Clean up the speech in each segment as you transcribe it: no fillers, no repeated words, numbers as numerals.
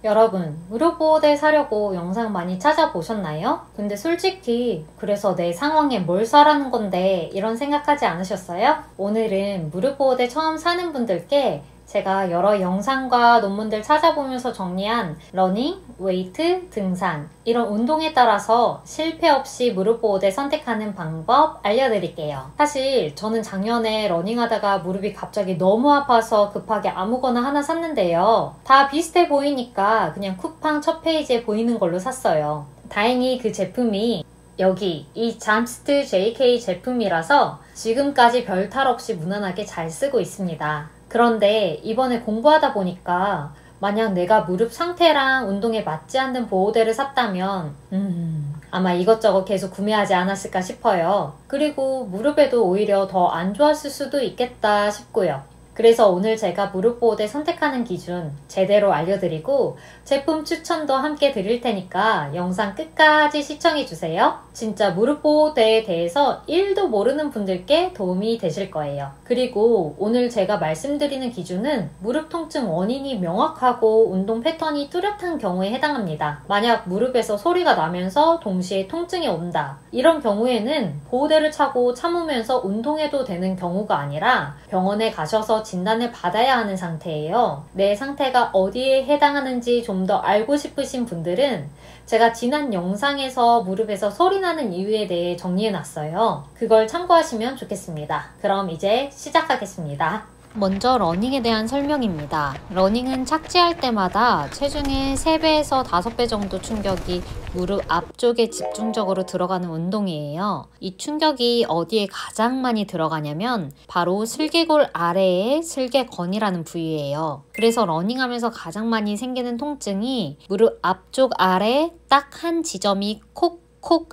여러분, 무릎보호대 사려고 영상 많이 찾아보셨나요? 근데 솔직히 그래서 내 상황에 뭘 사라는 건데 이런 생각하지 않으셨어요? 오늘은 무릎보호대 처음 사는 분들께 제가 여러 영상과 논문들 찾아보면서 정리한 러닝, 웨이트, 등산 이런 운동에 따라서 실패 없이 무릎보호대 선택하는 방법 알려드릴게요. 사실 저는 작년에 러닝하다가 무릎이 갑자기 너무 아파서 급하게 아무거나 하나 샀는데요. 다 비슷해 보이니까 그냥 쿠팡 첫 페이지에 보이는 걸로 샀어요. 다행히 그 제품이 여기 이 잠스트 JK 제품이라서 지금까지 별탈 없이 무난하게 잘 쓰고 있습니다. 그런데 이번에 공부하다 보니까 만약 내가 무릎 상태랑 운동에 맞지 않는 보호대를 샀다면 아마 이것저것 계속 구매하지 않았을까 싶어요. 그리고 무릎에도 오히려 더 안 좋았을 수도 있겠다 싶고요. 그래서 오늘 제가 무릎 보호대 선택하는 기준 제대로 알려드리고 제품 추천도 함께 드릴 테니까 영상 끝까지 시청해주세요. 진짜 무릎 보호대에 대해서 1도 모르는 분들께 도움이 되실 거예요. 그리고 오늘 제가 말씀드리는 기준은 무릎 통증 원인이 명확하고 운동 패턴이 뚜렷한 경우에 해당합니다. 만약 무릎에서 소리가 나면서 동시에 통증이 온다. 이런 경우에는 보호대를 차고 참으면서 운동해도 되는 경우가 아니라 병원에 가셔서 진단을 받아야 하는 상태예요. 내 상태가 어디에 해당하는지 좀 더 알고 싶으신 분들은 제가 지난 영상에서 무릎에서 소리 나는 이유에 대해 정리해놨어요. 그걸 참고하시면 좋겠습니다. 그럼 이제 시작하겠습니다. 먼저 러닝에 대한 설명입니다. 러닝은 착지할 때마다 체중의 3배에서 5배 정도 충격이 무릎 앞쪽에 집중적으로 들어가는 운동이에요. 이 충격이 어디에 가장 많이 들어가냐면 바로 슬개골 아래의 슬개건이라는 부위예요. 그래서 러닝하면서 가장 많이 생기는 통증이 무릎 앞쪽 아래 딱 한 지점이 콕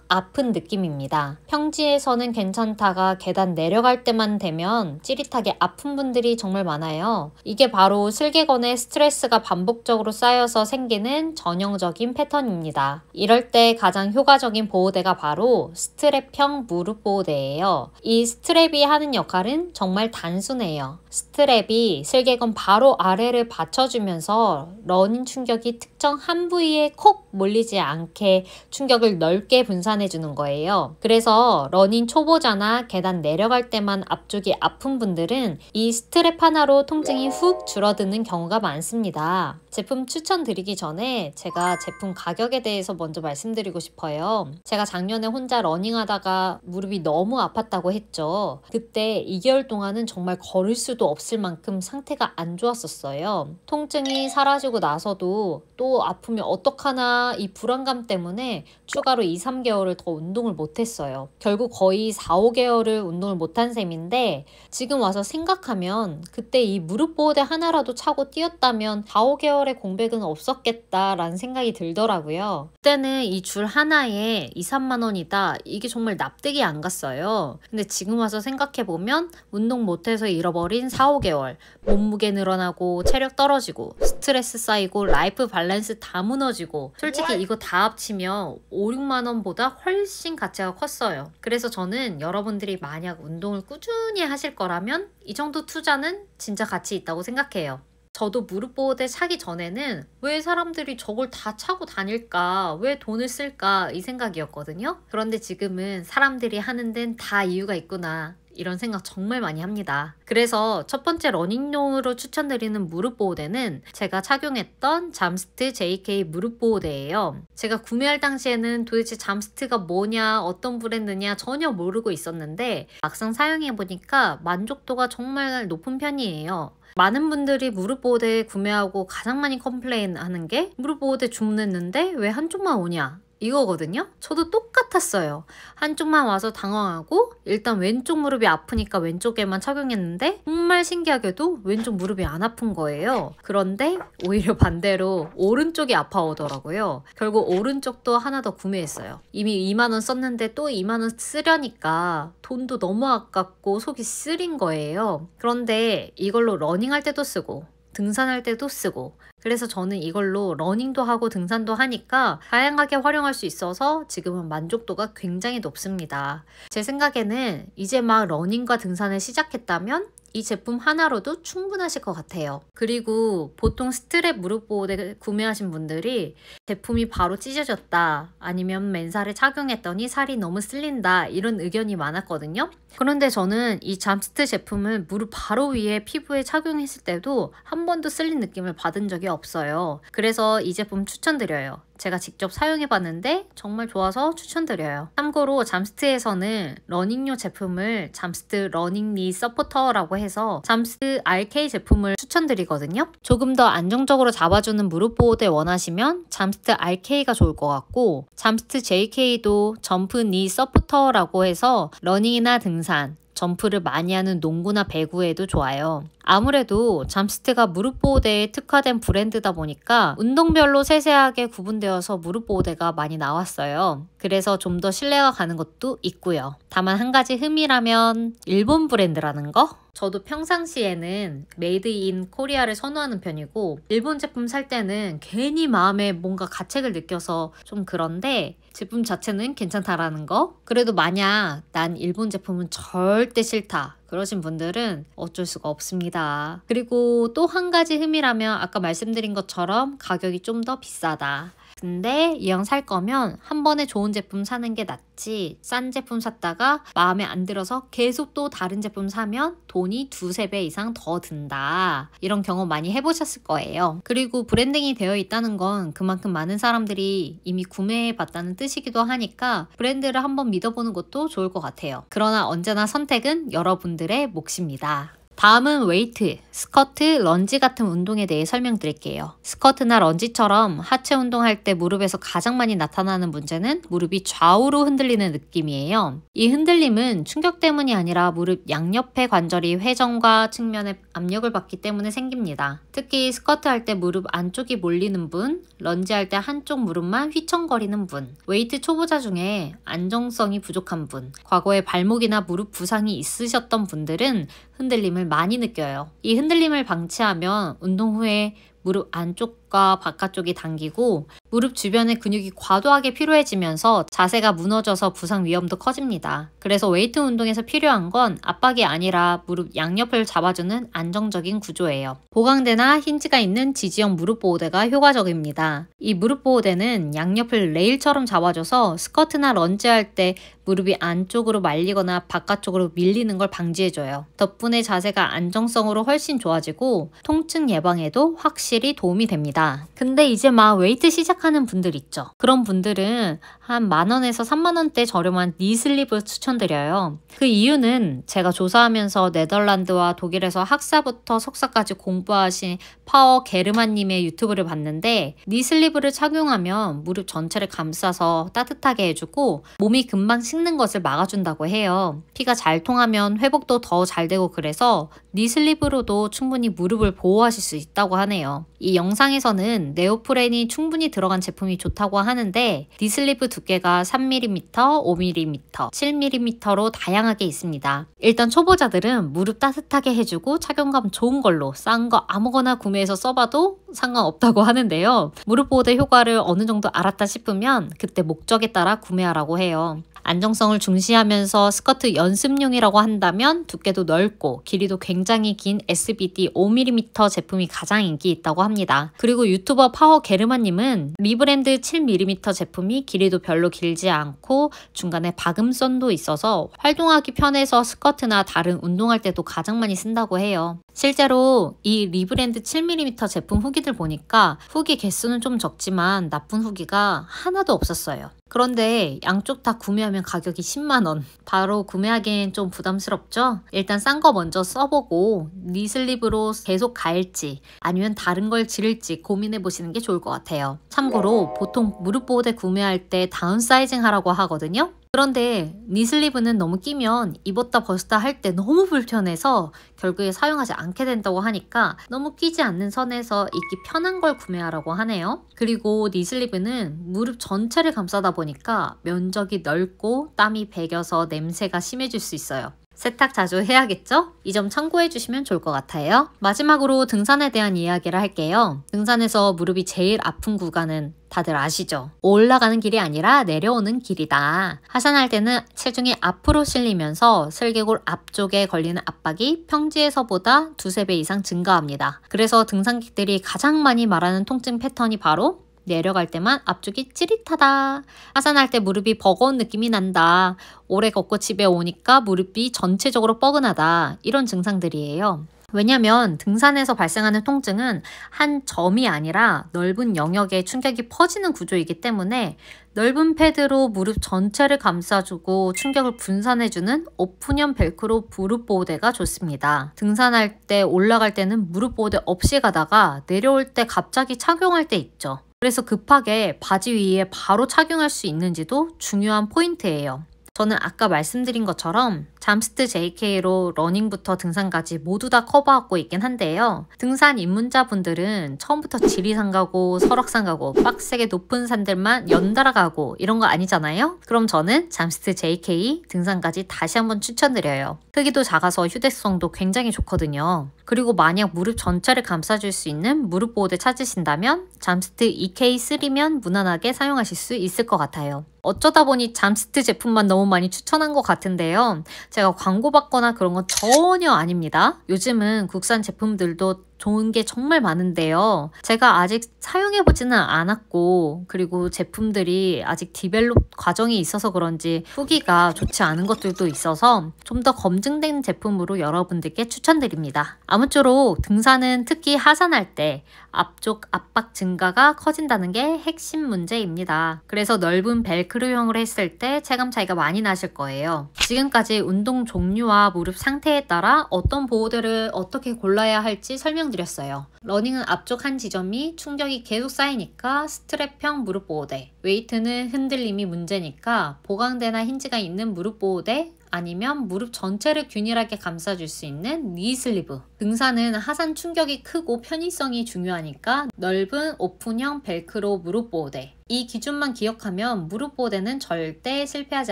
아픈 느낌입니다. 평지에서는 괜찮다가 계단 내려갈 때만 되면 찌릿하게 아픈 분들이 정말 많아요. 이게 바로 슬개건의 스트레스가 반복적으로 쌓여서 생기는 전형적인 패턴입니다. 이럴 때 가장 효과적인 보호대가 바로 스트랩형 무릎 보호대예요. 이 스트랩이 하는 역할은 정말 단순해요. 스트랩이 슬개건 바로 아래를 받쳐주면서 러닝 충격이 특정 한 부위에 콕 몰리지 않게 충격을 넓게 분산해 주는 거예요. 그래서 러닝 초보자나 계단 내려갈 때만 앞쪽이 아픈 분들은 이 스트랩 하나로 통증이 훅 줄어드는 경우가 많습니다. 제품 추천드리기 전에 제가 제품 가격에 대해서 먼저 말씀드리고 싶어요. 제가 작년에 혼자 러닝하다가 무릎이 너무 아팠다고 했죠. 그때 2개월 동안은 정말 걸을 수도 없을 만큼 상태가 안 좋았었어요. 통증이 사라지고 나서도 또 아프면 어떡하나 이 불안감 때문에 추가로 2-3개월을 더 운동을 못했어요. 결국 거의 4-5개월을 운동을 못한 셈인데 지금 와서 생각하면 그때 이 무릎 보호대 하나라도 차고 뛰었다면 4-5개월의 공백은 없었겠다라는 생각이 들더라고요. 그때는 이 줄 하나에 2-3만 원이다. 이게 정말 납득이 안 갔어요. 근데 지금 와서 생각해보면 운동 못해서 잃어버린 4-5개월, 몸무게 늘어나고 체력 떨어지고 스트레스 쌓이고 라이프 밸런스 다 무너지고 솔직히 이거 다 합치면 5-6만 원보다 훨씬 가치가 컸어요. 그래서 저는 여러분들이 만약 운동을 꾸준히 하실 거라면 이 정도 투자는 진짜 가치 있다고 생각해요. 저도 무릎 보호대 차기 전에는 왜 사람들이 저걸 다 차고 다닐까? 왜 돈을 쓸까? 이 생각이었거든요. 그런데 지금은 사람들이 하는 데는 다 이유가 있구나. 이런 생각 정말 많이 합니다. 그래서 첫 번째 러닝용으로 추천드리는 무릎 보호대는 제가 착용했던 잠스트 JK 무릎 보호대예요. 제가 구매할 당시에는 도대체 잠스트가 뭐냐, 어떤 브랜드냐 전혀 모르고 있었는데 막상 사용해보니까 만족도가 정말 높은 편이에요. 많은 분들이 무릎 보호대 구매하고 가장 많이 컴플레인 하는 게 무릎 보호대 주문했는데 왜 한쪽만 오냐? 이거거든요. 저도 똑같았어요. 한쪽만 와서 당황하고 일단 왼쪽 무릎이 아프니까 왼쪽에만 착용했는데 정말 신기하게도 왼쪽 무릎이 안 아픈 거예요. 그런데 오히려 반대로 오른쪽이 아파오더라고요. 결국 오른쪽도 하나 더 구매했어요. 이미 2만 원 썼는데 또 2만 원 쓰려니까 돈도 너무 아깝고 속이 쓰린 거예요. 그런데 이걸로 러닝할 때도 쓰고 등산할 때도 쓰고 그래서 저는 이걸로 러닝도 하고 등산도 하니까 다양하게 활용할 수 있어서 지금은 만족도가 굉장히 높습니다. 제 생각에는 이제 막 러닝과 등산을 시작했다면 이 제품 하나로도 충분하실 것 같아요. 그리고 보통 스트랩 무릎 보호대 구매하신 분들이 제품이 바로 찢어졌다, 아니면 맨살에 착용했더니 살이 너무 쓸린다, 이런 의견이 많았거든요. 그런데 저는 이 잠스트 제품을 무릎 바로 위에 피부에 착용했을 때도 한 번도 쓸린 느낌을 받은 적이 없어요. 그래서 이 제품 추천드려요. 제가 직접 사용해봤는데 정말 좋아서 추천드려요. 참고로 잠스트에서는 러닝용 제품을 잠스트 러닝 니 서포터라고 해서 잠스트 RK 제품을 추천드리거든요. 조금 더 안정적으로 잡아주는 무릎 보호대 원하시면 잠스트 RK가 좋을 것 같고, 잠스트 JK도 점프 니 서포터라고 해서 러닝이나 등산, 점프를 많이 하는 농구나 배구에도 좋아요. 아무래도 잠스트가 무릎 보호대에 특화된 브랜드다 보니까 운동별로 세세하게 구분되어서 무릎 보호대가 많이 나왔어요. 그래서 좀 더 신뢰가 가는 것도 있고요. 다만 한 가지 흠이라면 일본 브랜드라는 거? 저도 평상시에는 메이드 인 코리아를 선호하는 편이고, 일본 제품 살 때는 괜히 마음에 뭔가 가책을 느껴서 좀 그런데 제품 자체는 괜찮다라는 거? 그래도 만약 난 일본 제품은 절대 싫다 그러신 분들은 어쩔 수가 없습니다. 그리고 또 한 가지 흠이라면 아까 말씀드린 것처럼 가격이 좀 더 비싸다. 근데 이왕 살 거면 한 번에 좋은 제품 사는 게 낫지, 싼 제품 샀다가 마음에 안 들어서 계속 또 다른 제품 사면 돈이 두세 배 이상 더 든다. 이런 경험 많이 해보셨을 거예요. 그리고 브랜딩이 되어 있다는 건 그만큼 많은 사람들이 이미 구매해 봤다는 뜻이기도 하니까 브랜드를 한번 믿어보는 것도 좋을 것 같아요. 그러나 언제나 선택은 여러분들의 몫입니다. 다음은 웨이트, 스쿼트, 런지 같은 운동에 대해 설명드릴게요. 스쿼트나 런지처럼 하체 운동할 때 무릎에서 가장 많이 나타나는 문제는 무릎이 좌우로 흔들리는 느낌이에요. 이 흔들림은 충격 때문이 아니라 무릎 양옆의 관절이 회전과 측면에 압력을 받기 때문에 생깁니다. 특히 스쿼트 할 때 무릎 안쪽이 몰리는 분, 런지 할 때 한쪽 무릎만 휘청거리는 분, 웨이트 초보자 중에 안정성이 부족한 분, 과거에 발목이나 무릎 부상이 있으셨던 분들은 흔들림을 많이 느껴요. 이 흔들림을 방치하면 운동 후에 무릎 안쪽과 바깥쪽이 당기고 무릎 주변의 근육이 과도하게 피로해지면서 자세가 무너져서 부상 위험도 커집니다. 그래서 웨이트 운동에서 필요한 건 압박이 아니라 무릎 양옆을 잡아주는 안정적인 구조예요. 보강대나 힌지가 있는 지지형 무릎 보호대가 효과적입니다. 이 무릎 보호대는 양옆을 레일처럼 잡아줘서 스쿼트나 런지할 때 무릎이 안쪽으로 말리거나 바깥쪽으로 밀리는 걸 방지해줘요. 덕분에 자세가 안정성으로 훨씬 좋아지고 통증 예방에도 확실히 도움이 됩니다. 근데 이제 막 웨이트 시작하는 분들 있죠. 그런 분들은 한 10,000원에서 30,000원대 저렴한 니슬립을 추천드려요. 그 이유는 제가 조사하면서 네덜란드와 독일에서 학사부터 석사까지 공부하신 파워 게르만님의 유튜브를 봤는데, 니슬리브를 착용하면 무릎 전체를 감싸서 따뜻하게 해주고 몸이 금방 식는 것을 막아준다고 해요. 피가 잘 통하면 회복도 더 잘 되고, 그래서 니슬리브로도 충분히 무릎을 보호하실 수 있다고 하네요. 이 영상에서는 네오프렌이 충분히 들어간 제품이 좋다고 하는데, 니슬리브 두께가 3mm, 5mm, 7mm로 다양하게 있습니다. 일단 초보자들은 무릎 따뜻하게 해주고 착용감 좋은 걸로 싼 거 아무거나 구매해서 써봐도 상관없다고 하는데요. 무릎 보호대 효과를 어느 정도 알았다 싶으면 그때 목적에 따라 구매하라고 해요. 안정성을 중시하면서 스커트 연습용이라고 한다면 두께도 넓고 길이도 굉장히 긴 SBD 5mm 제품이 가장 인기 있다고 합니다. 그리고 유튜버 파워 게르만님은 리브랜드 7mm 제품이 길이도 별로 길지 않고 중간에 박음선도 있어서 활동하기 편해서 스커트나 다른 운동할 때도 가장 많이 쓴다고 해요. 실제로 이 리브랜드 7mm 제품 후기들 보니까 후기 개수는 좀 적지만 나쁜 후기가 하나도 없었어요. 그런데 양쪽 다 구매하면 가격이 10만원. 바로 구매하기엔 좀 부담스럽죠? 일단 싼 거 먼저 써보고 니슬립으로 계속 갈지 아니면 다른 걸 지를지 고민해보시는 게 좋을 것 같아요. 참고로 보통 무릎 보호대 구매할 때 다운사이징 하라고 하거든요. 그런데 니슬리브는 너무 끼면 입었다 벗었다 할 때 너무 불편해서 결국에 사용하지 않게 된다고 하니까 너무 끼지 않는 선에서 입기 편한 걸 구매하라고 하네요. 그리고 니슬리브는 무릎 전체를 감싸다 보니까 면적이 넓고 땀이 배겨서 냄새가 심해질 수 있어요. 세탁 자주 해야겠죠? 이 점 참고해 주시면 좋을 것 같아요. 마지막으로 등산에 대한 이야기를 할게요. 등산에서 무릎이 제일 아픈 구간은 다들 아시죠? 올라가는 길이 아니라 내려오는 길이다. 하산할 때는 체중이 앞으로 실리면서 슬개골 앞쪽에 걸리는 압박이 평지에서보다 두세 배 이상 증가합니다. 그래서 등산객들이 가장 많이 말하는 통증 패턴이 바로 내려갈 때만 앞쪽이 찌릿하다. 하산할 때 무릎이 버거운 느낌이 난다. 오래 걷고 집에 오니까 무릎이 전체적으로 뻐근하다. 이런 증상들이에요. 왜냐면 등산에서 발생하는 통증은 한 점이 아니라 넓은 영역에 충격이 퍼지는 구조이기 때문에 넓은 패드로 무릎 전체를 감싸주고 충격을 분산해주는 오픈형 벨크로 무릎 보호대가 좋습니다. 등산할 때 올라갈 때는 무릎 보호대 없이 가다가 내려올 때 갑자기 착용할 때 있죠. 그래서 급하게 바지 위에 바로 착용할 수 있는지도 중요한 포인트예요. 저는 아까 말씀드린 것처럼 잠스트 JK로 러닝부터 등산까지 모두 다 커버하고 있긴 한데요. 등산 입문자분들은 처음부터 지리산 가고 설악산 가고 빡세게 높은 산들만 연달아 가고 이런 거 아니잖아요? 그럼 저는 잠스트 JK 등산까지 다시 한번 추천드려요. 크기도 작아서 휴대성도 굉장히 좋거든요. 그리고 만약 무릎 전체를 감싸줄 수 있는 무릎 보호대 찾으신다면 잠스트 EK3면 무난하게 사용하실 수 있을 것 같아요. 어쩌다 보니 잠스트 제품만 너무 많이 추천한 것 같은데요. 제가 광고받거나 그런 건 전혀 아닙니다. 요즘은 국산 제품들도 좋은 게 정말 많은데요. 제가 아직 사용해보지는 않았고 그리고 제품들이 아직 디벨롭 과정이 있어서 그런지 후기가 좋지 않은 것들도 있어서 좀 더 검증된 제품으로 여러분들께 추천드립니다. 아무쪼록 등산은 특히 하산할 때 앞쪽 압박 증가가 커진다는 게 핵심 문제입니다. 그래서 넓은 벨크루형으로 했을 때 체감 차이가 많이 나실 거예요. 지금까지 운동 종류와 무릎 상태에 따라 어떤 보호대를 어떻게 골라야 할지 설명드렸어요. 러닝은 앞쪽 한 지점이 충격이 계속 쌓이니까 스트랩형 무릎 보호대, 웨이트는 흔들림이 문제니까 보강대나 힌지가 있는 무릎 보호대, 아니면 무릎 전체를 균일하게 감싸줄 수 있는 니 슬리브. 등산은 하산 충격이 크고 편의성이 중요하니까 넓은 오픈형 벨크로 무릎 보호대. 이 기준만 기억하면 무릎 보호대는 절대 실패하지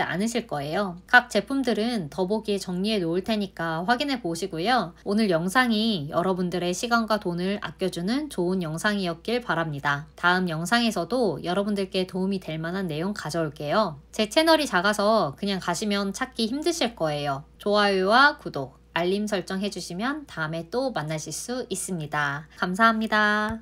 않으실 거예요. 각 제품들은 더보기에 정리해 놓을 테니까 확인해 보시고요. 오늘 영상이 여러분들의 시간과 돈을 아껴주는 좋은 영상이었길 바랍니다. 다음 영상에서도 여러분들께 도움이 될 만한 내용 가져올게요. 제 채널이 작아서 그냥 가시면 찾기 힘드실 거예요. 좋아요와 구독, 알림 설정 해주시면 다음에 또 만나실 수 있습니다. 감사합니다.